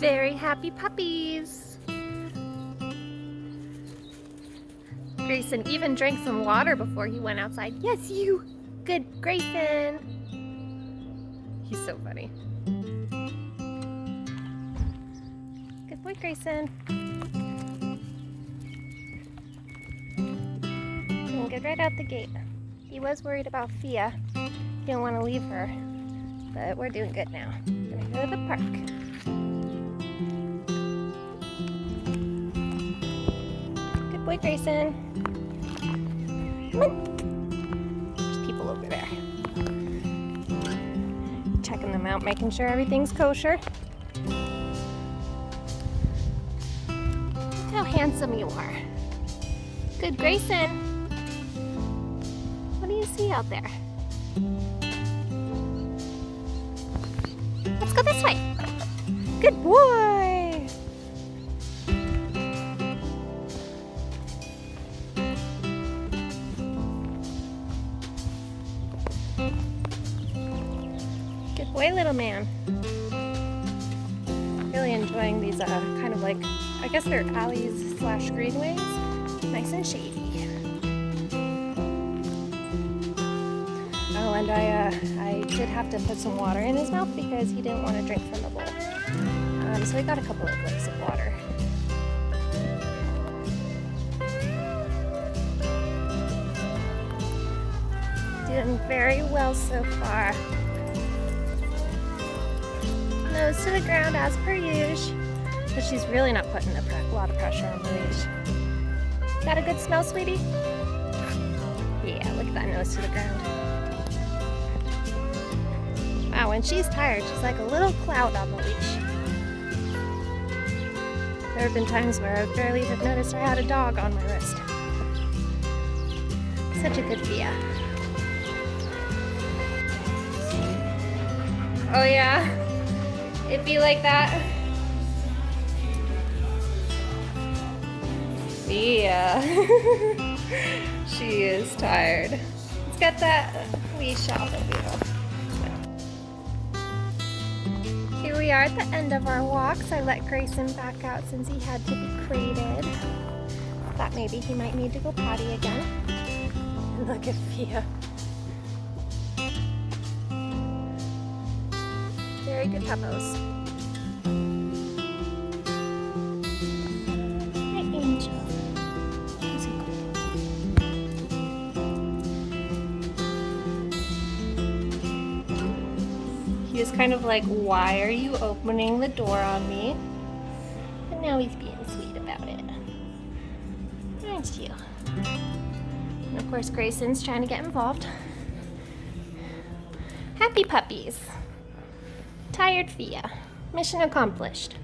Very happy puppies. Grayson even drank some water before he went outside. Yes, you. Good, Grayson. He's so funny. Good boy, Grayson. And get right out the gate. He was worried about Fia. He didn't want to leave her, but we're doing good now. We're gonna go to the park. Good boy, Grayson. Come on. There's people over there. Checking them out, making sure everything's kosher. Look how handsome you are. Good, Grayson. What do you see out there? Let's go this way. Good boy. Good boy, little man. Really enjoying these kind of like, I guess they're alleys slash greenways. Nice and shady. Oh, and I did have to put some water in his mouth because he didn't want to drink from the bowl. So he got a couple of licks of water. Doing very well so far. Nose to the ground as per usual. But she's really not putting a lot of pressure on the leash. Got a good smell, sweetie? Yeah, look at that nose to the ground. Wow, when she's tired, she's like a little cloud on the leash. There have been times where I barely have noticed I had a dog on my wrist. Such a good Fia. Oh yeah? It'd be like that. Fia. She is tired. Let's get that leash off of you. Here we are at the end of our walks. I let Grayson back out since he had to be crated. Thought maybe he might need to go potty again. And look at Fia. Very good puppos. Hi, Angel. He was kind of like, why are you opening the door on me? And now he's being sweet about it. Aren't you? And of course, Grayson's trying to get involved. Happy puppies. Tired Fia. Mission accomplished.